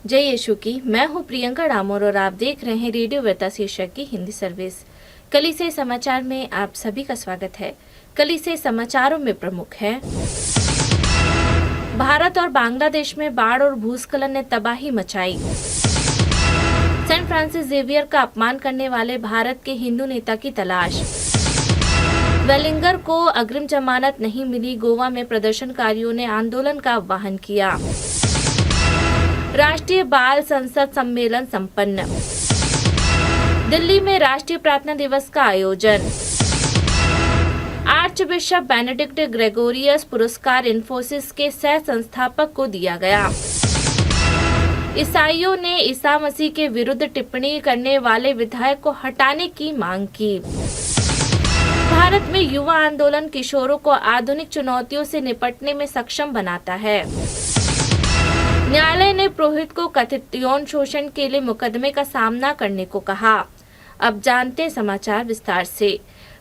जय यीशु की। मैं हूँ प्रियंका डामोर और आप देख रहे हैं रेडियो वार्ता शीर्षक की हिंदी सर्विस। कलीसिया समाचार में आप सभी का स्वागत है। कलीसिया समाचारों में प्रमुख है, भारत और बांग्लादेश में बाढ़ और भूस्खलन ने तबाही मचाई। सेंट फ्रांसिस जेवियर का अपमान करने वाले भारत के हिंदू नेता की तलाश। वेलिंगर को अग्रिम जमानत नहीं मिली, गोवा में प्रदर्शनकारियों ने आंदोलन का आह्वान किया। राष्ट्रीय बाल संसद सम्मेलन संपन्न। दिल्ली में राष्ट्रीय प्रार्थना दिवस का आयोजन। आर्च बिशप बेनेडिक्ट ग्रेगोरियस पुरस्कार इन्फोसिस के सह संस्थापक को दिया गया। ईसाइयों ने ईसा मसीह के विरुद्ध टिप्पणी करने वाले विधायक को हटाने की मांग की। भारत में युवा आंदोलन किशोरों को आधुनिक चुनौतियों से निपटने में सक्षम बनाता है। न्यायालय ने पुरोहित को कथित यौन शोषण के लिए मुकदमे का सामना करने को कहा। अब जानते समाचार विस्तार से।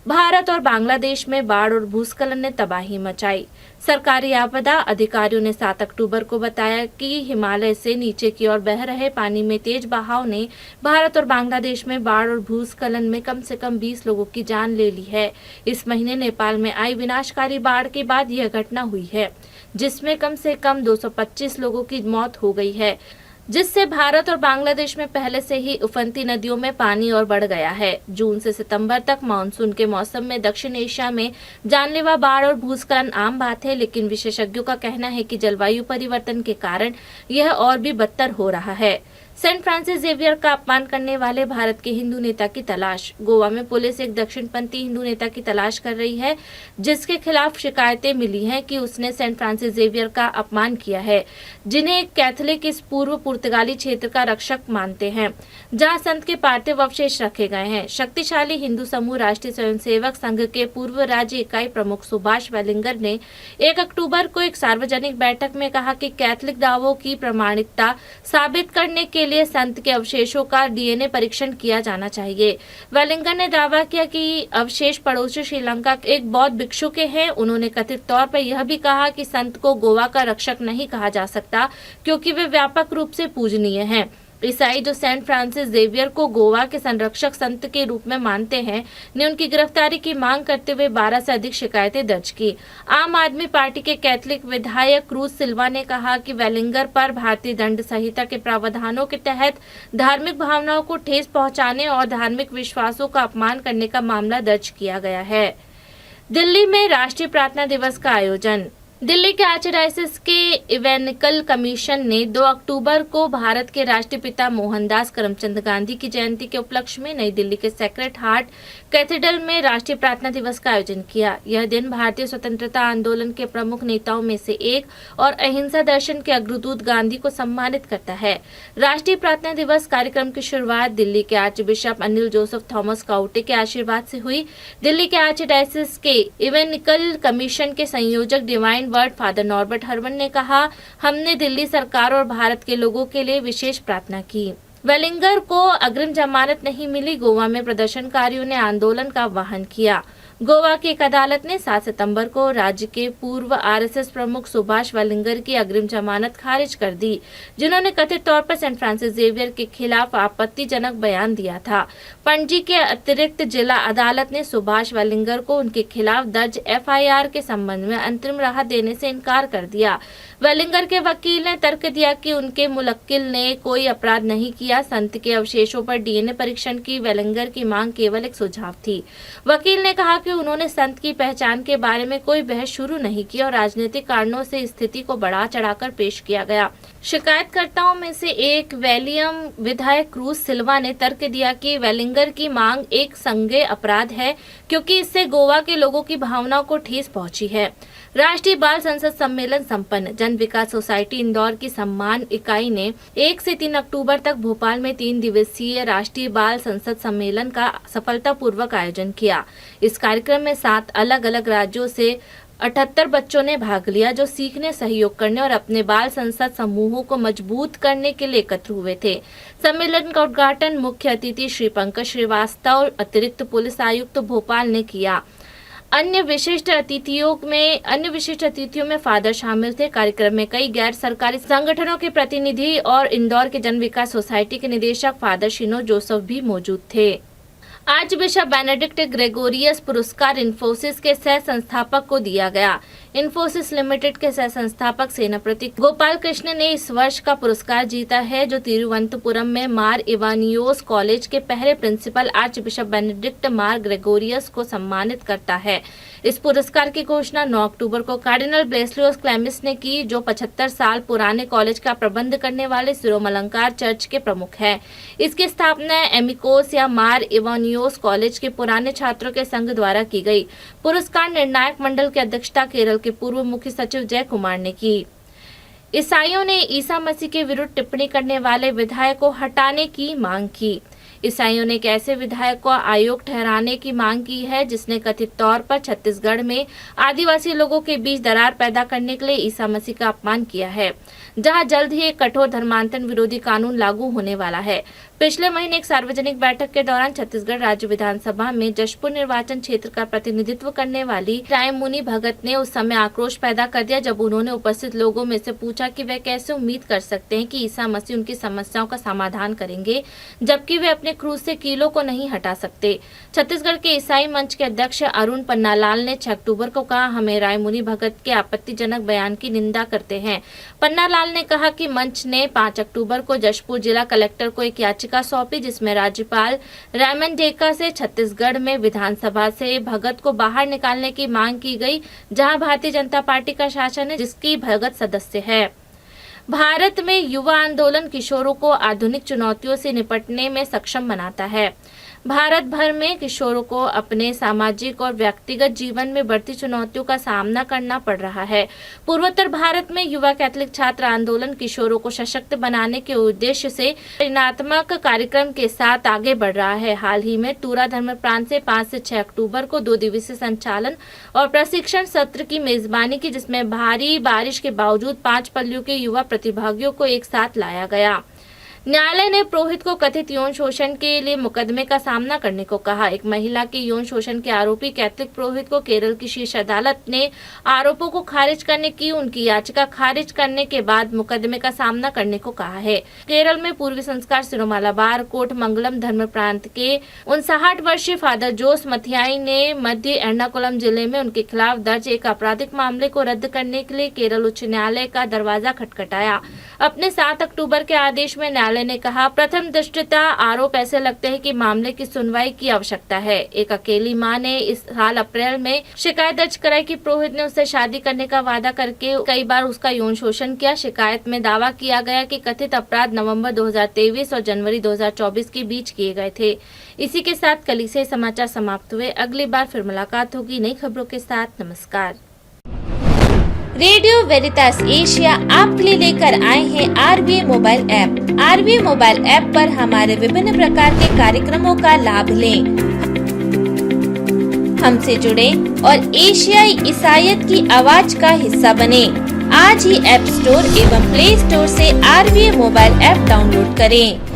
भारत और बांग्लादेश में बाढ़ और भूस्खलन ने तबाही मचाई। सरकारी आपदा अधिकारियों ने 7 अक्टूबर को बताया कि हिमालय से नीचे की ओर बह रहे पानी में तेज बहाव ने भारत और बांग्लादेश में बाढ़ और भूस्खलन में कम से कम 20 लोगों की जान ले ली है। इस महीने नेपाल में आई विनाशकारी बाढ़ के बाद यह घटना हुई है, जिसमें कम से कम 225 लोगों की मौत हो गई है, जिससे भारत और बांग्लादेश में पहले से ही उफनती नदियों में पानी और बढ़ गया है। जून से सितंबर तक मानसून के मौसम में दक्षिण एशिया में जानलेवा बाढ़ और भूस्खलन आम बात है, लेकिन विशेषज्ञों का कहना है कि जलवायु परिवर्तन के कारण यह और भी बदतर हो रहा है। सेंट फ्रांसिस जेवियर का अपमान करने वाले भारत के हिंदू नेता की तलाश। गोवा में पुलिस एक दक्षिणपंथी हिंदू नेता की तलाश कर रही है, जिसके खिलाफ शिकायतें मिली हैं कि उसने सेंट फ्रांसिस जेवियर का अपमान किया है, जिन्हें कैथोलिक इस पूर्व पुर्तगाली क्षेत्र का रक्षक मानते हैं, जहां संत के पार्थिव अवशेष रखे गए हैं। शक्तिशाली हिंदू समूह राष्ट्रीय स्वयंसेवक संघ के पूर्व राज्य इकाई प्रमुख सुभाष वेलिंगर ने 1 अक्टूबर को एक सार्वजनिक बैठक में कहा कि कैथोलिक दावों की प्रामाणिकता साबित करने के लिए संत के अवशेषों का डीएनए परीक्षण किया जाना चाहिए। वेलिंगर ने दावा किया कि अवशेष पड़ोसी श्रीलंका के एक बौद्ध भिक्षु के हैं। उन्होंने कथित तौर पर यह भी कहा कि संत को गोवा का रक्षक नहीं कहा जा सकता, क्योंकि वे व्यापक रूप से पूजनीय हैं। ईसाई जो सेंट फ्रांसिस जेवियर को गोवा के संरक्षक संत के रूप में मानते हैं, ने उनकी गिरफ्तारी की मांग करते हुए 12 से अधिक शिकायतें दर्ज की। आम आदमी पार्टी के कैथोलिक विधायक क्रूज सिल्वा ने कहा कि वेलिंगर पर भारतीय दंड संहिता के प्रावधानों के तहत धार्मिक भावनाओं को ठेस पहुंचाने और धार्मिक विश्वासों का अपमान करने का मामला दर्ज किया गया है। दिल्ली में राष्ट्रीय प्रार्थना दिवस का आयोजन। दिल्ली के आर्चडायसिस के इवेनिकल कमीशन ने 2 अक्टूबर को भारत के राष्ट्रपिता मोहनदास करमचंद गांधी की जयंती के उपलक्ष्य में नई दिल्ली के सेक्रेड हार्ट कैथेड्रल में राष्ट्रीय प्रार्थना दिवस का आयोजन किया। यह दिन भारतीय स्वतंत्रता आंदोलन के प्रमुख नेताओं में से एक और अहिंसा दर्शन के अग्रदूत गांधी को सम्मानित करता है। राष्ट्रीय प्रार्थना दिवस कार्यक्रम की शुरुआत दिल्ली के archbishop Anil Joseph Thomas Couto के आशीर्वाद से हुई। दिल्ली के आर्चडायसिस के इवेनिकल कमीशन के संयोजक divine word father Norbert Herman ने कहा, हमने दिल्ली सरकार और भारत के लोगों के लिए विशेष प्रार्थना की। वेलिंगर को अग्रिम जमानत नहीं मिली, गोवा में प्रदर्शनकारियों ने आंदोलन का आह्वान किया। गोवा की एक अदालत ने 7 सितंबर को राज्य के पूर्व आरएसएस प्रमुख सुभाष वेलिंगर की अग्रिम जमानत खारिज कर दी, जिन्होंने कथित तौर पर सेंट फ्रांसिस जेवियर के खिलाफ आपत्तिजनक बयान दिया था। पणजी के अतिरिक्त जिला अदालत ने सुभाष वेलिंगर को उनके खिलाफ दर्ज एफआईआर के संबंध में अंतरिम राहत देने से इनकार कर दिया। वेलिंगर के वकील ने तर्क दिया कि उनके मुवक्किल ने कोई अपराध नहीं किया। संत के अवशेषों पर डीएनए परीक्षण की वेलिंगर की मांग केवल एक सुझाव थी। वकील ने कहा कि उन्होंने संत की पहचान के बारे में कोई बहस शुरू नहीं की और राजनीतिक कारणों से स्थिति को बढ़ा चढ़ाकर पेश किया गया। शिकायतकर्ताओं में से एक विलियम विधायक क्रूज सिल्वा ने तर्क दिया कि वेलिंगर की मांग एक संज्ञेय अपराध है, क्योंकि इससे गोवा के लोगों की भावनाओं को ठेस पहुंची है। राष्ट्रीय बाल संसद सम्मेलन संपन्न। जन विकास सोसाइटी इंदौर की सम्मान इकाई ने 1 से 3 अक्टूबर तक भोपाल में 3 दिवसीय राष्ट्रीय बाल संसद सम्मेलन का सफलतापूर्वक आयोजन किया। इस कार्यक्रम में 7 अलग अलग राज्यों से 78 बच्चों ने भाग लिया, जो सीखने, सहयोग करने और अपने बाल संसद समूहों को मजबूत करने के लिए एकत्र हुए थे। सम्मेलन का उद्घाटन मुख्य अतिथि श्री पंकज श्रीवास्तव, अतिरिक्त पुलिस आयुक्त भोपाल ने किया। अन्य विशिष्ट अतिथियों में फादर शामिल थे। कार्यक्रम में कई गैर सरकारी संगठनों के प्रतिनिधि और इंदौर के जन विकास सोसाइटी के निदेशक फादर शिनो जोसेफ भी मौजूद थे। आज बिशप बेनेडिक्ट ग्रेगोरियस पुरस्कार इन्फोसिस के सह संस्थापक को दिया गया। इन्फोसिस लिमिटेड के सह संस्थापक सेनापति गोपाल कृष्ण ने इस वर्ष का पुरस्कार जीता है, जो तिरुवनंतपुरम में मार इवानियोस कॉलेज के पहले प्रिंसिपल आर्च बिशप बेनेडिक्ट मार ग्रेगोरियस को सम्मानित करता है। इस पुरस्कार की घोषणा 9 अक्टूबर को कार्डिनल ब्लेसियस क्लेमिस ने की, जो 75 साल पुराने कॉलेज का प्रबंध करने वाले सिरोमलंकार चर्च के प्रमुख हैं। इसकी स्थापना एमिकोस या मार इवानियोस कॉलेज के पुराने छात्रों के संघ द्वारा की गई। पुरस्कार निर्णायक मंडल की अध्यक्षता केरल के पूर्व मुख्य सचिव जय कुमार ने की। ईसाइयों ने ईसा मसीह के विरुद्ध टिप्पणी करने वाले विधायक को हटाने की मांग की। ईसाइयों ने एक ऐसे विधायक को आयोग ठहराने की मांग की है जिसने कथित तौर पर छत्तीसगढ़ में आदिवासी लोगों के बीच दरार पैदा करने के लिए ईसा मसीह का अपमान किया है, जहां जल्द ही एक कठोर धर्मांतरण विरोधी कानून लागू होने वाला है। पिछले महीने एक सार्वजनिक बैठक के दौरान छत्तीसगढ़ राज्य विधानसभा में जशपुर निर्वाचन क्षेत्र का प्रतिनिधित्व करने वाली रायमुनि भगत ने उस समय आक्रोश पैदा कर दिया, जब उन्होंने उपस्थित लोगों में से पूछा कि वे कैसे उम्मीद कर सकते हैं कि ईसा मसीह उनकी समस्याओं का समाधान करेंगे, जबकि वे अपने क्रूस से कीलों को नहीं हटा सकते। छत्तीसगढ़ के ईसाई मंच के अध्यक्ष अरुण पन्नालाल ने 6 अक्टूबर को कहा, हमें रायमुनि भगत के आपत्तिजनक बयान की निंदा करते हैं। पन्नालाल ने कहा कि मंच ने 5 अक्टूबर को जशपुर जिला कलेक्टर को एक याचिका सौंपी, जिसमें राज्यपाल रामन डेका से छत्तीसगढ़ में विधानसभा से भगत को बाहर निकालने की मांग की गई, जहां भारतीय जनता पार्टी का शासन है, जिसकी भगत सदस्य है। भारत में युवा आंदोलन किशोरों को आधुनिक चुनौतियों से निपटने में सक्षम बनाता है। भारत भर में किशोरों को अपने सामाजिक और व्यक्तिगत जीवन में बढ़ती चुनौतियों का सामना करना पड़ रहा है। पूर्वोत्तर भारत में युवा कैथोलिक छात्र आंदोलन किशोरों को सशक्त बनाने के उद्देश्य से परिणात्मक कार्यक्रम के साथ आगे बढ़ रहा है। हाल ही में टूरा धर्म प्रांत से 5 से 6 अक्टूबर को 2 दिवसीय संचालन और प्रशिक्षण सत्र की मेजबानी की, जिसमें भारी बारिश के बावजूद 5 पल्लियों के युवा प्रतिभागियों को एक साथ लाया गया। न्यायालय ने पुरोहित को कथित यौन शोषण के लिए मुकदमे का सामना करने को कहा। एक महिला के यौन शोषण के आरोपी कैथोलिक पुरोहित को केरल की शीर्ष अदालत ने आरोपों को खारिज करने की उनकी याचिका खारिज करने के बाद मुकदमे का सामना करने को कहा है। केरल में पूर्वी संस्कार सिरोमालाबार कोटमंगलम धर्म प्रांत के 59 वर्षीय फादर जोस मथियाई ने मध्य एर्नाकुलम जिले में उनके खिलाफ दर्ज एक आपराधिक मामले को रद्द करने के लिए केरल उच्च न्यायालय का दरवाजा खटखटाया। अपने 7 अक्टूबर के आदेश में न्यायालय ने कहा, प्रथम दृष्टया आरोप ऐसे लगते हैं कि मामले की सुनवाई की आवश्यकता है। एक अकेली मां ने इस साल अप्रैल में शिकायत दर्ज कराई कि पुरोहित ने उससे शादी करने का वादा करके कई बार उसका यौन शोषण किया। शिकायत में दावा किया गया कि कथित अपराध नवंबर 2023 और जनवरी 2024 के बीच किए गए थे। इसी के साथ कल से समाचार समाप्त हुए। अगली बार फिर मुलाकात होगी नई खबरों के साथ। नमस्कार। रेडियो वेरितास एशिया आपके लिए लेकर आए हैं RVA mobile app. RVA mobile app पर हमारे विभिन्न प्रकार के कार्यक्रमों का लाभ लें, हमसे जुड़े और एशियाई ईसाईयत की आवाज का हिस्सा बने। आज ही ऐप स्टोर एवं प्ले स्टोर से RVA मोबाइल ऐप डाउनलोड करें।